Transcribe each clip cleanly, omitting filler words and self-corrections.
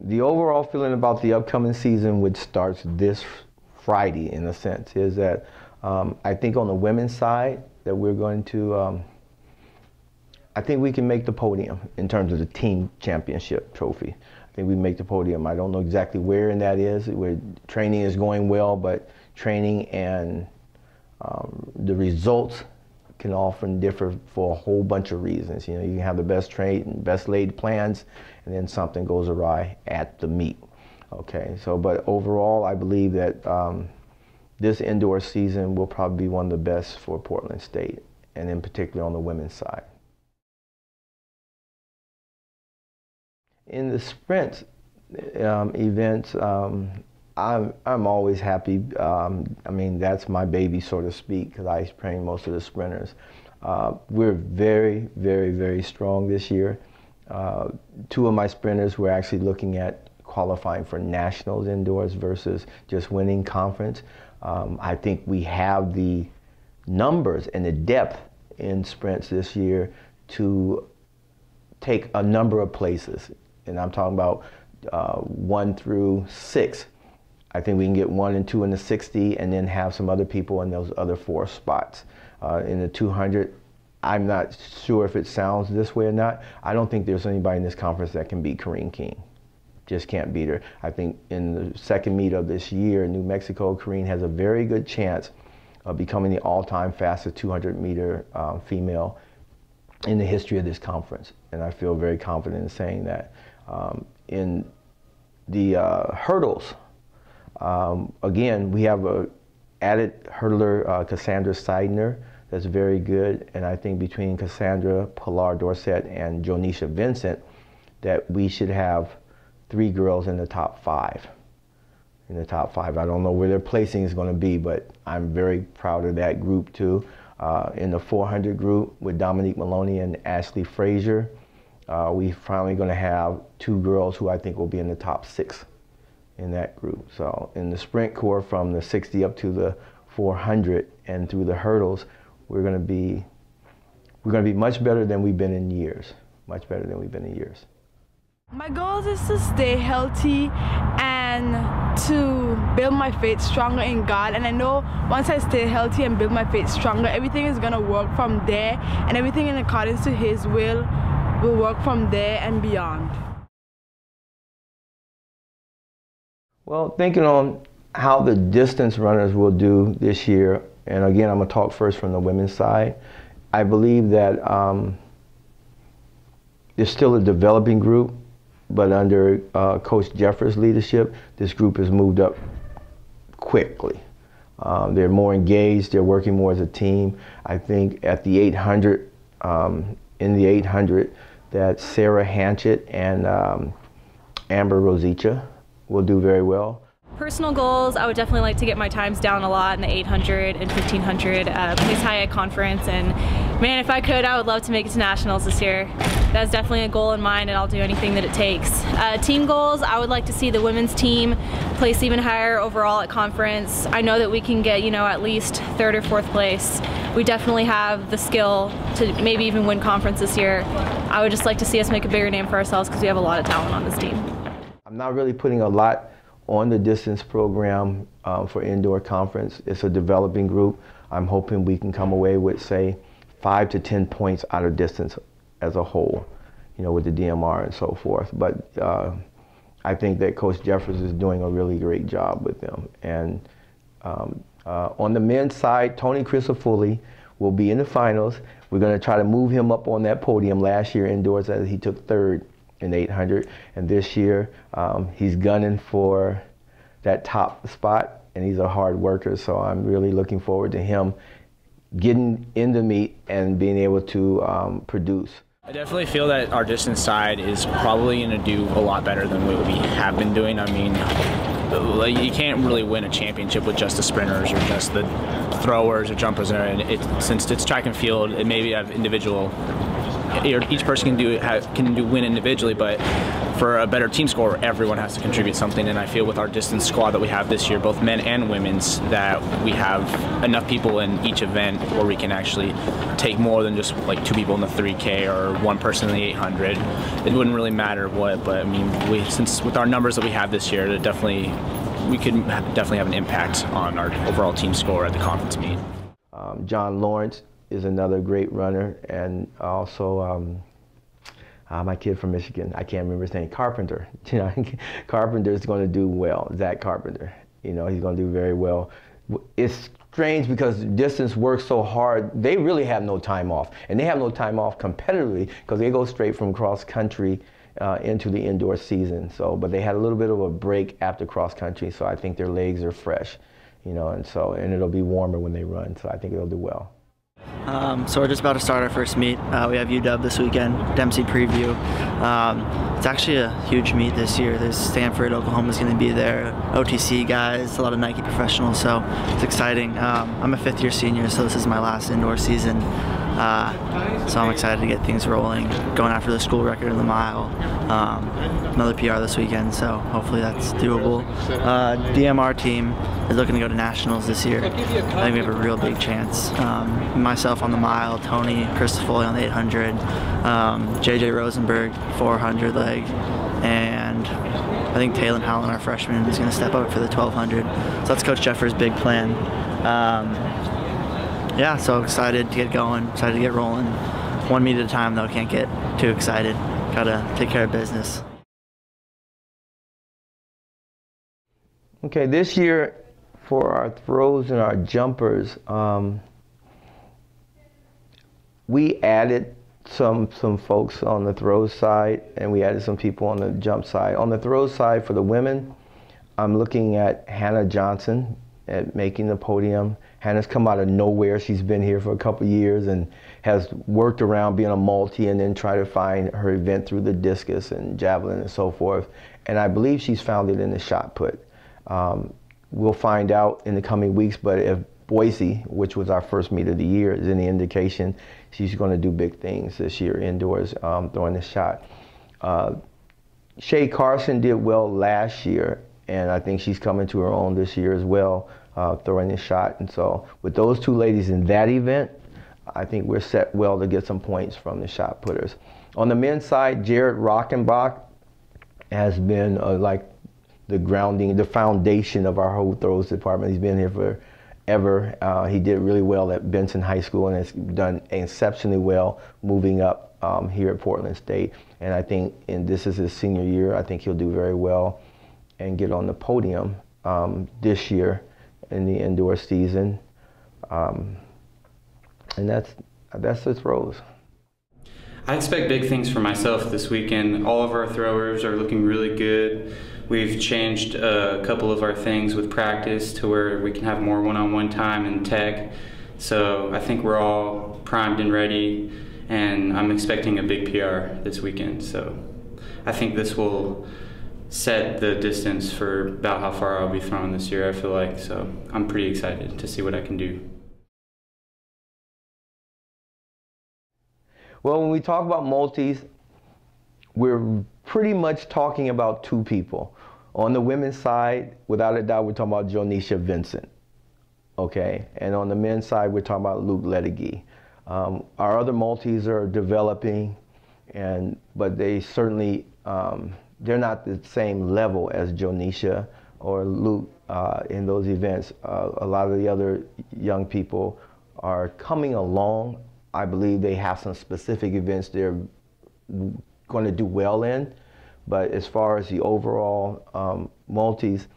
The overall feeling about the upcoming season, which starts this Friday in a sense, is that I think on the women's side that we're going to, I think we can make the podium in terms of the team championship trophy. I think we make the podium. I don't know exactly where in that is. Where training is going well, but training and the results can often differ for a whole bunch of reasons. You know, you can have the best trained, best laid plans, and then something goes awry at the meet. Okay, so but overall, I believe that this indoor season will probably be one of the best for Portland State, and in particular on the women's side. In the sprint events, I'm always happy. I mean, that's my baby, so to speak, because I train most of the sprinters. We're very, very, very strong this year. Two of my sprinters were actually looking at qualifying for nationals indoors versus just winning conference. I think we have the numbers and the depth in sprints this year to take a number of places. And I'm talking about 1 through 6. I think we can get 1 and 2 in the 60 and then have some other people in those other 4 spots. In the 200, I'm not sure if it sounds this way or not. I don't think there's anybody in this conference that can beat Corrine King. Just can't beat her. I think in the second meet of this year in New Mexico, Corrine has a very good chance of becoming the all-time fastest 200-meter female in the history of this conference. And I feel very confident in saying that. In the hurdles, again, we have an added hurdler, Cassandra Seidner, that's very good. And I think between Cassandra, Pilar Dorset, and Jonisha Vincent, that we should have 3 girls in the top 5. In the top 5. I don't know where their placing is going to be, but I'm very proud of that group too. In the 400 group with Dominique Maloney and Ashley Frazier, we're finally going to have 2 girls who I think will be in the top 6 in that group. So in the sprint core, from the 60 up to the 400 and through the hurdles, we're going to be much better than we've been in years. Much better than we've been in years. My goal is to stay healthy and to build my faith stronger in God. And I know once I stay healthy and build my faith stronger, everything is going to work from there, and everything in accordance to His will work from there and beyond. Well, thinking on how the distance runners will do this year, and again, I'm going to talk first from the women's side. I believe that there's still a developing group, but under Coach Jeffers' leadership, this group has moved up quickly. They're more engaged, they're working more as a team. I think at the 800, in the 800, that Sarah Hanchett and Amber Rosicha will do very well. Personal goals, I would definitely like to get my times down a lot in the 800 and 1500, place high at conference, and man, if I could, I would love to make it to nationals this year. That's definitely a goal in mind, and I'll do anything that it takes. Team goals, I would like to see the women's team place even higher overall at conference. I know that we can get, at least 3rd or 4th place. We definitely have the skill to maybe even win conference this year. I would just like to see us make a bigger name for ourselves because we have a lot of talent on this team. I'm not really putting a lot on the distance program for indoor conference. It's a developing group. I'm hoping we can come away with, say, 5 to 10 points out of distance as a whole, with the DMR and so forth. But I think that Coach Jeffers is doing a really great job with them. And on the men's side, Tony Crisafulli will be in the finals. We're going to try to move him up on that podium. Last year indoors, as he took 3rd in the 800, and this year he's gunning for that top spot, and he's a hard worker, so I'm really looking forward to him getting in the meet and being able to produce. I definitely feel that our distance side is probably going to do a lot better than what we have been doing. I mean, you can't really win a championship with just the sprinters or just the throwers or jumpers, and since it's track and field, it maybe have individual. Each person can win individually, but for a better team score, everyone has to contribute something, and I feel with our distance squad that we have this year, both men and women's, that we have enough people in each event where we can actually take more than just like 2 people in the 3K or 1 person in the 800. It wouldn't really matter what, but I mean, since with our numbers that we have this year, we could definitely have an impact on our overall team score at the conference meet. John Lawrence is another great runner, and also my kid from Michigan, I can't remember his name, Carpenter. You know, Carpenter's going to do well. Zach Carpenter, you know, he's going to do very well. It's strange because distance works so hard. They really have no time off, and they have no time off competitively because they go straight from cross country into the indoor season. So, but they had a little bit of a break after cross country, so I think their legs are fresh, you know, and it'll be warmer when they run. So I think it'll do well. So we're just about to start our first meet. We have UW this weekend, Dempsey preview. It's actually a huge meet this year. There's Stanford, Oklahoma's going to be there, OTC guys, a lot of Nike professionals, so it's exciting. I'm a 5th-year senior, so this is my last indoor season. So I'm excited to get things rolling, going after the school record in the mile. Another PR this weekend, so hopefully that's doable. DMR team is looking to go to nationals this year. I think we have a real big chance. Myself on the mile, Tony, Chris Foley on the 800, JJ Rosenberg 400 leg, and I think Taylor Howland, our freshman, is going to step up for the 1200. So that's Coach Jeffers' big plan. Yeah, so excited to get going, excited to get rolling. 1 meet at a time though, can't get too excited. Gotta take care of business. Okay, this year for our throws and our jumpers, we added some folks on the throw side, and we added some people on the jump side. On the throw side for the women, I'm looking at Hannah Johnson at making the podium. Hannah's come out of nowhere. She's been here for a couple years and has worked around being a multi and then try to find her event through the discus and javelin and so forth. And I believe she's found it in the shot put. We'll find out in the coming weeks, but if Boise, which was our first meet of the year, is any indication, she's going to do big things this year indoors, throwing the shot. Shay Carson did well last year, and I think she's coming to her own this year as well, throwing the shot. And so with those 2 ladies in that event, I think we're set well to get some points from the shot putters. On the men's side, Jared Rockenbach has been like the grounding, the foundation of our whole throws department. He's been here forever. He did really well at Benson High School and has done exceptionally well moving up here at Portland State. And I think, and this is his senior year, I think he'll do very well and get on the podium this year in the indoor season. And that's the throws. I expect big things for myself this weekend. All of our throwers are looking really good. We've changed a couple of our things with practice to where we can have more one-on-one time in tech. So I think we're all primed and ready, and I'm expecting a big PR this weekend. So I think this will set the distance for about how far I'll be throwing this year, I feel like. So I'm pretty excited to see what I can do. Well, when we talk about multis, we're pretty much talking about 2 people. On the women's side, without a doubt, we're talking about Jonisha Vincent, okay? And on the men's side, we're talking about Luke Ledegy. Our other multis are developing, but they certainly, they're not the same level as Jonisha or Luke in those events. A lot of the other young people are coming along. I believe they have some specific events they're going to do well in, but as far as the overall multis,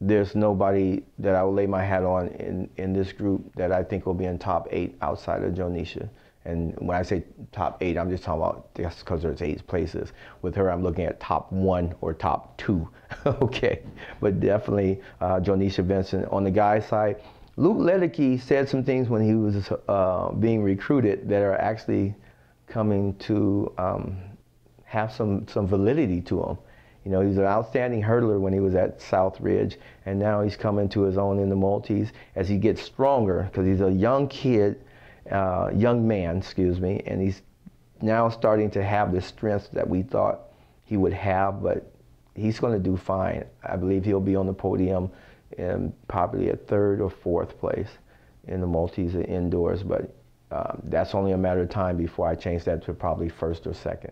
there's nobody that I will lay my hat on in this group that I think will be in top 8 outside of Jonisha. And when I say top 8, I'm just talking about just because there's 8 places. With her, I'm looking at top 1 or top 2, okay? But definitely Jonisha Vincent. On the guys' side, Luke Ledecky said some things when he was being recruited that are actually coming to have some validity to him. You know, he's an outstanding hurdler when he was at Southridge, and now he's coming to his own in the multis as he gets stronger, because he's a young kid, young man, excuse me, and he's now starting to have the strength that we thought he would have, but he's going to do fine. I believe he'll be on the podium in probably a 3rd or 4th place in the multis and indoors, but that's only a matter of time before I change that to probably 1st or 2nd.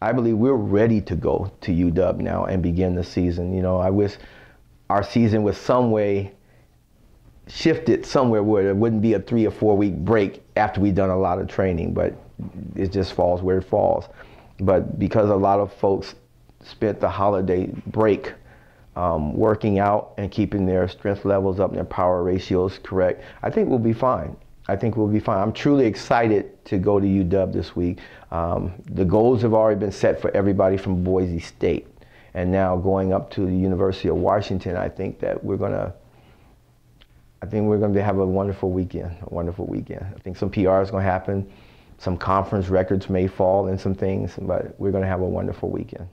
I believe we're ready to go to UW now and begin the season. You know, I wish our season was some way shifted somewhere where there wouldn't be a 3 or 4 week break after we've done a lot of training, but it just falls where it falls. But because a lot of folks spent the holiday break working out and keeping their strength levels up and their power ratios correct, I think we'll be fine. I think we'll be fine. I'm truly excited to go to UW this week. The goals have already been set for everybody from Boise State. And now going up to the University of Washington, I think that we're going to have a wonderful weekend, I think some PR is going to happen. Some conference records may fall and some things, but we're going to have a wonderful weekend.